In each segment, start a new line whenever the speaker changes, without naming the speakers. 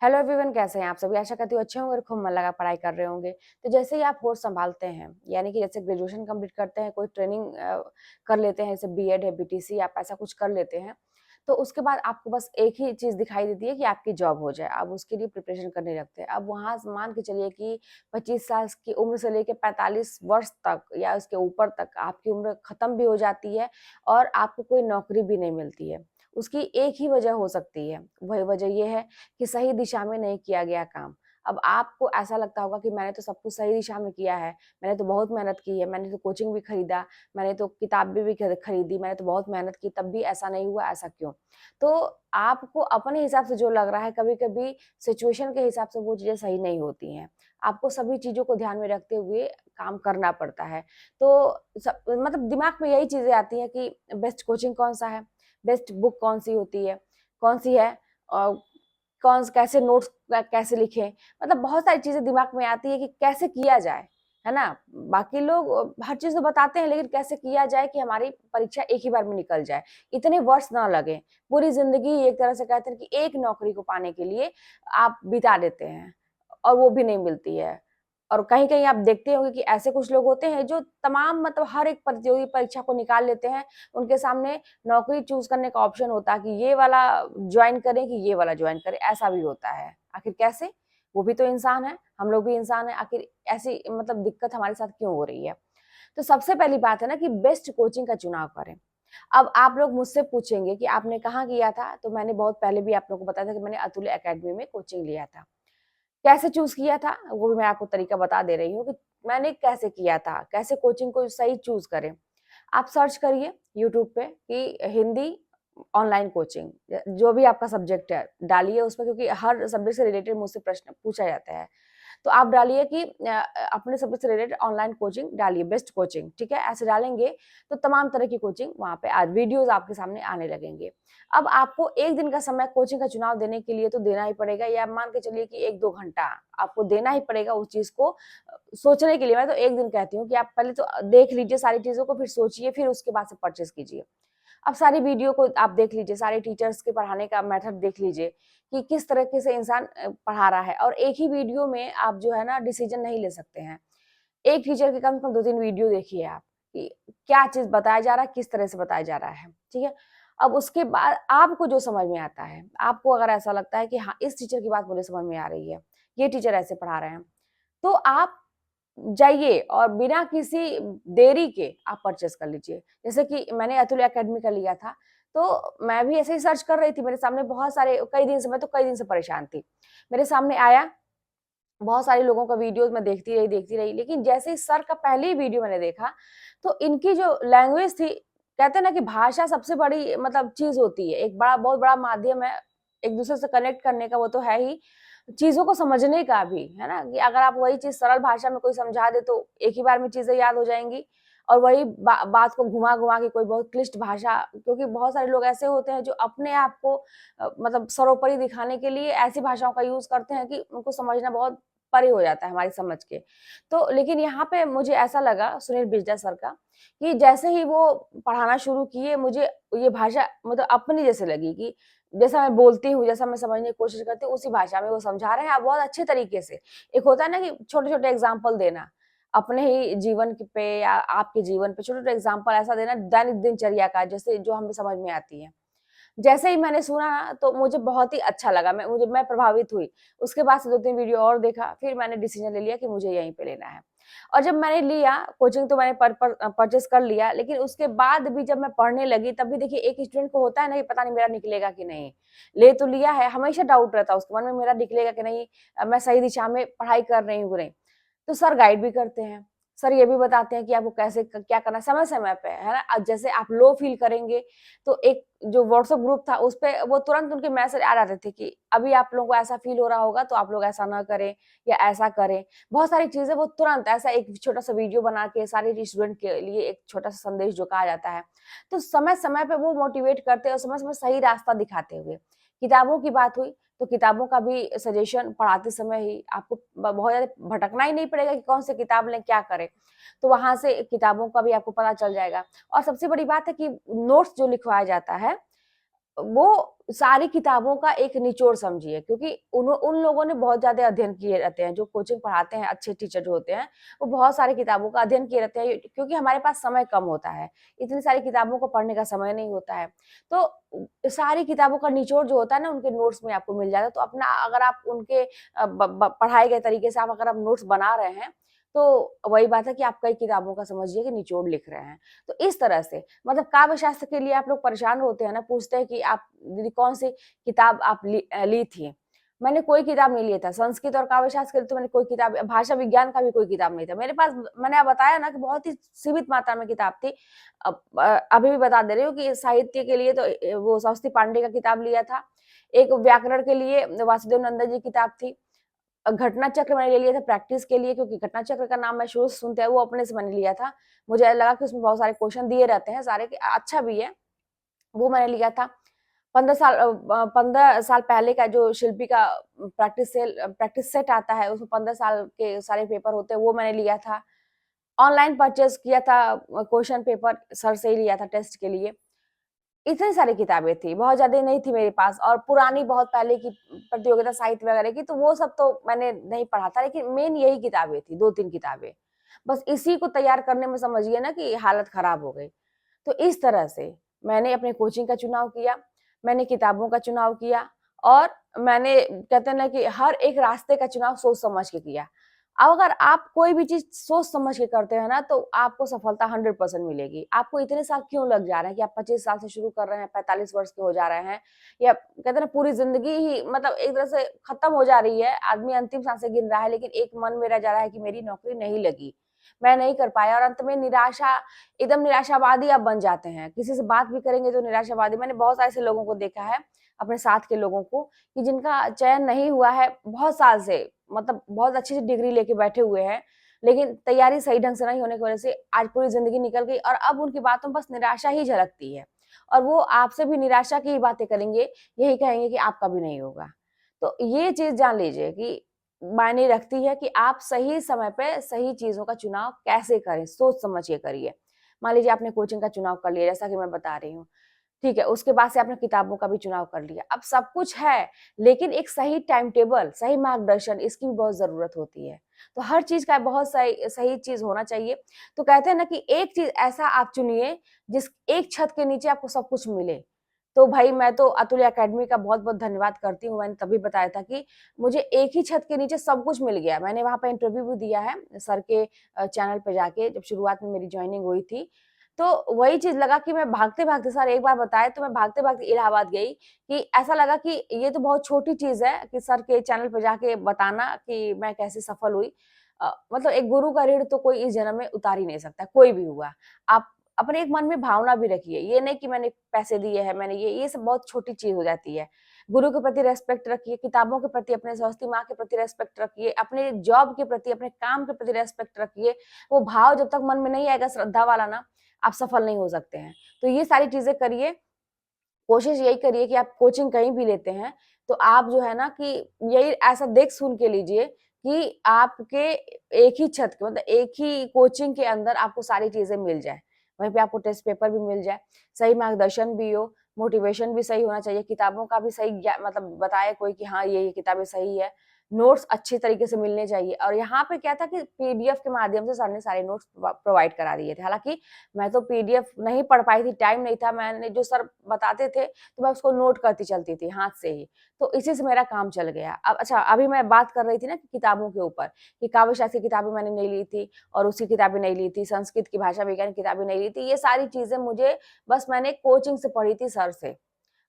Hello everyone, कैसे हैं आप सभी। आशा करती हूँ अच्छे होंगे और खूब मन लगा पढ़ाई कर रहे होंगे। तो जैसे ही आप होश संभालते हैं, यानी कि जैसे ग्रेजुएशन कंप्लीट करते हैं, कोई ट्रेनिंग कर लेते हैं, जैसे बीएड है, बीटीसी, आप ऐसा कुछ कर लेते हैं, तो उसके बाद आपको बस एक ही चीज़ दिखाई देती है कि आपकी जॉब हो जाए। आप उसके लिए प्रिपरेशन करने लगते हैं। अब वहाँ से मान के चलिए कि 25 साल की उम्र से लेके 45 वर्ष तक या उसके ऊपर तक आपकी उम्र खत्म भी हो जाती है और आपको कोई नौकरी भी नहीं मिलती है। उसकी एक ही वजह हो सकती है, वही वजह ये है कि सही दिशा में नहीं किया गया काम। अब आपको ऐसा लगता होगा कि मैंने तो सब कुछ सही दिशा में किया है, मैंने तो बहुत मेहनत की है, मैंने तो कोचिंग भी खरीदा, मैंने तो किताबें भी खरीदी, मैंने तो बहुत मेहनत की, तब भी ऐसा नहीं हुआ, ऐसा क्यों? तो आपको अपने हिसाब से जो लग रहा है, कभी-कभी सिचुएशन के हिसाब से वो चीज़ें सही नहीं होती हैं। आपको सभी चीज़ों को ध्यान में रखते हुए काम करना पड़ता है। तो मतलब दिमाग में यही चीज़ें आती हैं कि बेस्ट कोचिंग कौन-सा है? बेस्ट बुक कौन-सी होती है? कौन-सी है? अ, कैसे नोट्स कैसे लिखें? मतलब बहुत सारी चीज़ें दिमाग में आती है कि कैसे किया जाए, है ना? बाकी लोग हर चीज़ तो बताते हैं, लेकिन कैसे किया जाए कि हमारी परीक्षा एक ही बार में निकल जाए, इतने वर्ष ना लगें। पूरी ज़िंदगी एक तरह से कहते हैं कि एक नौकरी को पाने के लिए आप बिता देते हैं और वो भी नहीं मिलती है। और कहीं-कहीं आप देखते होंगे कि ऐसे कुछ लोग होते हैं जो तमाम मतलब हर एक प्रतियोगी परीक्षा को निकाल लेते हैं। उनके सामने नौकरी चूज़ करने का ऑप्शन होता है कि ये वाला जॉइन करें कि ये वाला जॉइन करें, ऐसा भी होता है। आखिर कैसे? वो भी तो इंसान है, हम लोग भी इंसान हैं, आखिर ऐसी मतलब दिक्कत हमारे साथ क्यों हो रही है? तो सबसे पहली बात है ना कि बेस्ट कोचिंग का चुनाव करें। अब आप लोग मुझसे पूछेंगे कि आपने कहाँ किया था? तो मैंने बहुत पहले भी आप लोगों को बताया था कि मैंने अतुल्य अकेडमी में कोचिंग लिया था। कैसे चूज़ किया था? वो भी मैं आपको तरीका बता दे रही हूँ कि मैंने कैसे किया था, कैसे कोचिंग को सही चूज़ करें। आप सर्च करिए यूट्यूब पे कि हिंदी ऑनलाइन कोचिंग, जो भी आपका सब्जेक्ट है, डालिए उसमें, क्योंकि हर सब्जेक्ट से रिलेटेड मुझसे प्रश्न पूछा जाता है। तो आप डालिए कि अपने सब्जेक्ट से रिलेटेड ऑनलाइन कोचिंग डालिए, बेस्ट कोचिंग, ठीक है? ऐसे डालेंगे तो तमाम तरह की कोचिंग वहाँ पे आज वीडियोज़ आपके सामने आने लगेंगे। अब आपको 1 दिन का समय कोचिंग का चुनाव देने के लिए तो देना ही पड़ेगा, या मान के चलिए कि 1-2 घंटा आपको देना ही पड़ेगा उस चीज़ को सोचने के लिए। मैं तो 1 दिन कहती हूँ कि आप पहले तो देख लीजिए सारी चीज़ों को, फिर सोचिए, फिर उसके बाद से परचेज़ कीजिए। अब सारी वीडियो को आप देख लीजिए, सारे टीचर्स के पढ़ाने का मेथड देख लीजिए कि किस तरीके से इंसान पढ़ा रहा है, और एक ही वीडियो में आप जो है ना डिसीजन नहीं ले सकते हैं। एक टीचर के कम से कम 2-3 वीडियो देखिए आप कि क्या चीज़ बताया जा रहा है, किस तरह से बताया जा रहा है, ठीक है? अब उसके बाद आपको जो समझ में आता है, आपको अगर ऐसा लगता है कि हाँ, इस टीचर की बात मुझे समझ में आ रही है, ये टीचर ऐसे पढ़ा रहे हैं, तो आप जाइए और बिना किसी देरी के आप परचेज़ कर लीजिए। जैसे कि मैंने अतुल्य अकेडमी का लिया था, तो मैं भी ऐसे ही सर्च कर रही थी, मेरे सामने बहुत सारे कई दिन से, मैं तो कई दिन से परेशान थी। मेरे सामने आया, बहुत सारे लोगों का वीडियोज़ मैं देखती रही, लेकिन जैसे ही सर का पहले ही वीडियो मैंने देखा, तो इनकी जो लैंग्वेज थी, कहते हैं ना कि भाषा सबसे बड़ी मतलब चीज़ होती है, एक बहुत बड़ा माध्यम है, एक-दूसरे से कनेक्ट करने का, वो तो है ही, चीज़ों को समझने का भी, है ना? कि अगर आप वही चीज़ सरल भाषा में कोई समझा दे, तो एक ही बार में चीज़ें याद हो जाएँगी, और वही बात को घुमा-घुमा के कोई बहुत क्लिष्ट भाषा, क्योंकि बहुत सारे लोग ऐसे होते हैं जो अपने आप को मतलब सर्वोपरि दिखाने के लिए ऐसी भाषाओं का यूज़ करते हैं कि उनको समझना बहुत परे हो जाता है हमारी समझ के। तो लेकिन यहाँ पे मुझे ऐसा लगा सुनील बिष्ट सर का, कि जैसे ही वो पढ़ाना शुरू किए, मुझे ये भाषा मतलब अपनी जैसे लगी, कि जैसा मैं बोलती हूँ, जैसा मैं समझने की कोशिश करती हूँ, उसी भाषा में वो समझा रहे हैं, आप बहुत अच्छे तरीके से। एक होता है ना कि छोटे-छोटे एग्ज़ाम्पल देना, अपने ही जीवन पे या आपके जीवन पे छोटे-छोटे एग्ज़ाम्पल ऐसा देना दैनिक दिनचर्या का, जैसे जो हमें समझ में आती है। जैसे ही मैंने सुना ना, तो मुझे बहुत ही अच्छा लगा, मैं प्रभावित हुई। उसके बाद से 2-3 वीडियो और देखा, फिर मैंने डिसीज़न ले लिया कि मुझे यहीं पे लेना है। और जब मैंने लिया, कोचिंग तो मैंने परचेज़ कर लिया, लेकिन उसके बाद भी जब मैं पढ़ने लगी, तब भी देखिए एक स्टूडेंट को होता है ना कि पता नहीं मेरा निकलेगा कि नहीं। ले तो लिया है, हमेशा डाउट रहता है उसके मन में, मेरा निकलेगा कि नहीं, मैं सही दिशा में पढ़ाई कर रही हूँ कि नहीं। तो सर गाइड भी करते हैं। सर ये भी बताते हैं कि आपको कैसे क क्या करना है समय-समय पे, है ना? जैसे आप लो फ़ील करेंगे, तो एक जो व्हाट्सएप ग्रुप था, उसपे वो तुरंत उनके मैसेज आ जाते थे कि अभी आप लोगों को ऐसा फ़ील हो रहा होगा, तो आप लोग ऐसा ना करें या ऐसा करें। बहुत सारी चीज़ें वो तुरंत ऐसा एक छोटा-सा वीडियो बना के सारे स्टूडेंट के लिए एक छोटा-सा संदेश जो कहा जाता है। तो समय-समय पे वो मोटिवेट करते हैं और समय-समय सही रास्ता दिखाते हुए। किताबों की बात हुई, तो किताबों का भी सजेशन पढ़ाते समय ही आपको बहुत ज़्यादा भटकना ही नहीं पड़ेगा कि कौन सी किताब लें, क्या करें। तो वहाँ से किताबों का भी आपको पता चल जाएगा। और सबसे बड़ी बात है कि नोट्स जो लिखवाया जाता है, वो सारी किताबों का एक निचोड़ समझिए, क्योंकि उन लोगों ने बहुत ज़्यादा अध्ययन किए रहते हैं, जो कोचिंग पढ़ाते हैं, अच्छे टीचर जो होते हैं, वो बहुत सारी किताबों का अध्ययन किए रहते हैं, क्योंकि हमारे पास समय कम होता है, इतनी सारी किताबों को पढ़ने का समय नहीं होता है। तो सारी किताबों का निचोड़ जो होता है ना, उनके नोट्स में आपको मिल जाता है, तो अपना अगर आप उनके ब ब पढ़ाए गए तरीके से अगर आप नोट्स बना रहे हैं, तो वही बात है कि आप कई किताबों का समझिए कि निचोड़ लिख रहे हैं। तो इस तरह से मतलब काव्य शास्त्र के लिए आप लोग परेशान होते हैं ना, पूछते हैं कि आप दीदी कौन-सी किताब आप ली थी? मैंने कोई किताब नहीं लिया था, संस्कृत और काव्य शास्त्र के लिए तो मैंने कोई किताब, भाषा विज्ञान का भी कोई किताब नहीं था। मेरे पास मैंने बताया ना कि बहुत ही सीमित मात्रा में किताब थी। अभी भी बता दे रही हूँ कि साहित्य के लिए तो वो सरस्वती पांडे का किताब लिया था। एक व्याकरण के लिए वासुदेव नंदन जी की किताब थी। घटना चक्र मैंने ले लिया था प्रैक्टिस के लिए, क्योंकि घटना चक्र का नाम मैं शुरू से सुनते हैं, वो अपने से मैंने लिया था। मुझे लगा कि उसमें बहुत सारे क्वेश्चन दिए रहते हैं सारे के, अच्छा भी है, वो मैंने लिया था। 15 साल पहले का जो शिल्पी का प्रैक्टिस सेट आता है, उसमें 15 साल के सारे पेपर होते हैं, वो मैंने लिया था। ऑनलाइन परचेज़ किया था, क्वेश्चन पेपर सर से ही लिया था टेस्ट के लिए। इतनी सारी किताबें थी, बहुत ज़्यादा नहीं थी मेरे पास, और पुरानी बहुत पहले की प्रतियोगिता साहित्य वगैरह की, तो वो सब तो मैंने नहीं पढ़ा था, लेकिन मेन यही किताबें थी, 2-3 किताबें। बस इसी को तैयार करने में समझिए ना कि हालत खराब हो गई। तो इस तरह से मैंने अपने कोचिंग का चुनाव किया, मैंने किताबों का चुनाव किया, और मैंने कहते हैं ना कि हर एक रास्ते का चुनाव सोच समझ के किया। अब अगर आप कोई भी चीज़ सोच समझ के करते हैं ना, तो आपको सफलता 100% मिलेगी। आपको इतने साल क्यों लग जा रहे हैं कि आप 25 साल से शुरू कर रहे हैं, 45 वर्ष के हो जा रहे हैं, या कहते हैं ना पूरी ज़िंदगी ही मतलब एक तरह से खत्म हो जा रही है, आदमी अंतिम सांसें गिन रहा है, लेकिन एक मन में रह जा रहा है कि मेरी नौकरी नहीं लगी, मैं नहीं कर पाया, और अंत में निराशा, एकदम निराशावादी आप बन जाते हैं। किसी से बात भी करेंगे तो निराशावादी। मैंने बहुत सारे ऐसे लोगों को देखा है, अपने साथ के लोगों को, कि जिनका चयन नहीं हुआ है बहुत साल से, मतलब बहुत अच्छी-सी डिग्री लेके बैठे हुए हैं, लेकिन तैयारी सही ढंग से नहीं होने की वजह से आज पूरी ज़िंदगी निकल गई, और अब उनकी बातों में बस निराशा ही झलकती है। और वो आपसे भी निराशा की ही बातें करेंगे, यही कहेंगे कि आपका भी नहीं होगा। तो ये चीज़ जान लीजिए कि मायने रखती है कि आप सही समय पे सही चीज़ों का चुनाव कैसे करें, सोच समझ के करिए। मान लीजिए आपने कोचिंग का चुनाव कर लिया, जैसा कि मैं बता रही हूँ। ठीक है, उसके बाद से आपने किताबों का भी चुनाव कर लिया। अब सब कुछ है, लेकिन एक सही टाइम टेबल, सही मार्गदर्शन, इसकी भी बहुत ज़रूरत होती है। तो हर चीज़ का बहुत सही सही चीज़ होना चाहिए। तो कहते हैं ना कि एक चीज़ ऐसा आप चुनिए, जिस एक छत के नीचे आपको सब कुछ मिले। तो भाई मैं तो अतुल अकेडमी का बहुत-बहुत धन्यवाद करती हूँ। मैंने तभी बताया था कि मुझे एक ही छत के नीचे सब कुछ मिल गया। मैंने वहाँ पे इंटरव्यू भी दिया है सर के चैनल पे जाके, जब शुरुआत में मेरी जॉइनिंग हुई थी। तो वही चीज़ लगा कि मैं भागते-भागते, सर एक बार बताए तो मैं भागते-भागते इलाहाबाद गई, कि ऐसा लगा कि ये तो बहुत छोटी चीज़ है कि सर के चैनल पे जाके बताना कि मैं कैसे सफल हुई। मतलब एक गुरु का ऋण तो कोई इस जन्म में उतार ही नहीं सकता, कोई भी हुआ। आप अपने एक मन में भावना भी रखिए, ये नहीं कि मैंने पैसे दिए हैं, मैंने ये सब बहुत छोटी चीज़ हो जाती है। गुरु के प्रति रिस्पेक्ट रखिए, किताबों के प्रति, अपने सरस्वती माँ के प्रति रिस्पेक्ट रखिए, अपने जॉब के प्रति, अपने काम के प्रति रिस्पेक्ट रखिए। वो भाव जब तक मन में नहीं आएगा श्रद्धा वाला ना, आप सफल नहीं हो सकते हैं। तो ये सारी चीज़ें करिए, कोशिश यही करिए कि आप कोचिंग कहीं भी लेते हैं, तो आप जो है ना कि यही ऐसा देख सुन के लीजिए कि आपके एक ही छत के, मतलब एक ही कोचिंग के अंदर आपको सारी चीज़ें मिल जाएँ। वहीं पे आपको टेस्ट पेपर भी मिल जाए, सही मार्गदर्शन भी हो, मोटिवेशन भी सही होना चाहिए, किताबों का भी सही मतलब बताए कोई कि हाँ, ये किताबें सही है। नोट्स अच्छे तरीके से मिलने चाहिए, और यहाँ पे क्या था कि पीडीएफ के माध्यम से सर ने सारे नोट्स प्रोवाइड करा दिए थे। हालाँकि मैं तो पीडीएफ नहीं पढ़ पाई थी, टाइम नहीं था, मैंने जो सर बताते थे, तो मैं उसको नोट करती चलती थी हाथ से ही, तो इसी से मेरा काम चल गया। अब अच्छा, अभी मैं बात कर रही थी ना कि किताबों के ऊपर, कि काव्य शास्त्र की किताबें मैंने नहीं ली थी, और उसकी किताबें नहीं ली थी, संस्कृत की भाषा विज्ञान की किताबें नहीं ली थी, ये सारी चीज़ें मुझे बस मैंने कोचिंग से पढ़ी थी सर से।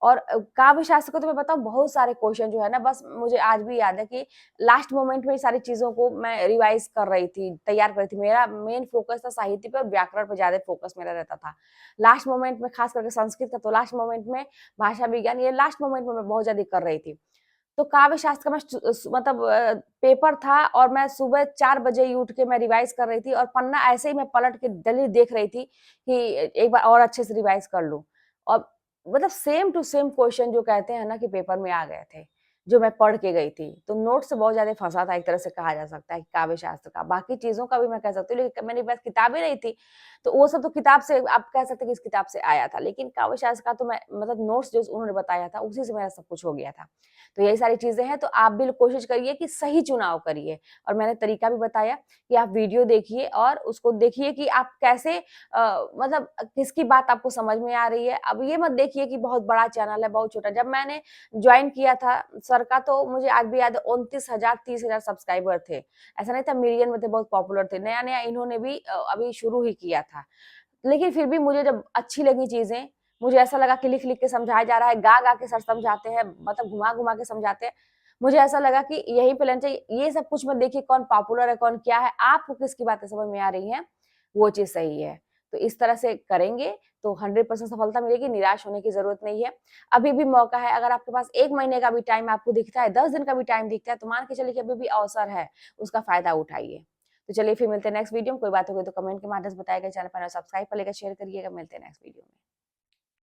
और काव्य शास्त्र को तो मैं बताऊँ, बहुत सारे क्वेश्चन जो है ना, बस मुझे आज भी याद है कि लास्ट मोमेंट में ये सारी चीज़ों को मैं रिवाइज़ कर रही थी, तैयार कर रही थी। मेरा मेन फ़ोकस था साहित्य पे और व्याकरण पे ज़्यादा फ़ोकस मेरा रहता था। लास्ट मोमेंट में ख़ास करके संस्कृत का तो लास्ट मोमेंट में, भाषा विज्ञान ये लास्ट मोमेंट में मैं बहुत ज़्यादा कर रही थी। तो काव्य शास्त्र का मैं मतलब पेपर था, और मैं सुबह 4 बजे ही उठ के मैं रिवाइज़ कर रही थी, और पन्ना ऐसे ही मैं पलट के दलील देख रही थी कि एक बार और अच्छे से रिवाइज़ कर लूँ। और मतलब सेम टू सेम क्वेश्चन जो कहते हैं ना कि पेपर में आ गए थे। जो मैं पढ़ के गई थी। तो नोट्स से बहुत ज़्यादा फँसा था, एक तरह से कहा जा सकता है कि काव्य शास्त्र का। बाकी चीज़ों का भी मैं कह सकती हूँ, लेकिन मेरे पास किताबें नहीं थी, तो वो सब तो किताब से आप कह सकते हैं कि इस किताब से आया था। लेकिन काव्य शास्त्र का तो मैं मतलब नोट्स जो उन्होंने बताया था, उसी से मेरा सब कुछ हो गया था। तो यही सारी चीज़ें हैं, तो आप भी कोशिश करिए कि सही चुनाव करिए। और मैंने तरीका भी बताया कि आप वीडियो देखिए और उसको देखिए कि आप कैसे मतलब किसकी बात आपको समझ में आ रही है। अब ये मत देखिए कि बहुत बड़ा चैनल है, बहुत छोटा। जब मैंने जॉइन किया था सर का, तो मुझे आज भी याद है 29,000 30,000 सब्सक्राइबर थे। ऐसा नहीं था मिलियन में थे, बहुत पॉपुलर थे। नया-नया इन्होंने भी अभी शुरू ही किया था। लेकिन फिर भी मुझे जब अच्छी लगी चीज़ें, मुझे ऐसा लगा कि लिख-लिख के समझाया जा रहा है, गा-गा के सर समझाते हैं, मतलब घुमा-घुमा के समझाते हैं। मुझे ऐसा लगा कि यहीं पे लेना चाहिए। ये सब कुछ मत देखिए कौन पॉपुलर है, कौन क्या है, आपको किसकी बातें समझ में आ रही हैं, वो चीज़ सही है। तो इस तरह से करेंगे तो 100% सफलता मिलेगी, निराश होने की ज़रूरत नहीं है। अभी भी मौका है, अगर आपके पास 1 महीने का भी टाइम आपको दिखता है, 10 दिन का भी टाइम दिखता है, तो मान के चलिए कि अभी भी अवसर है, उसका फ़ायदा उठाइए। तो चलिए फिर मिलते हैं नेक्स्ट वीडियो में। कोई बात हो गई तो कमेंट के माध्यम से बताइएगा। चैनल पर नए सब्सक्राइब कर लीजिएगा, शेयर करिएगा। मिलते हैं नेक्स्ट वीडियो में।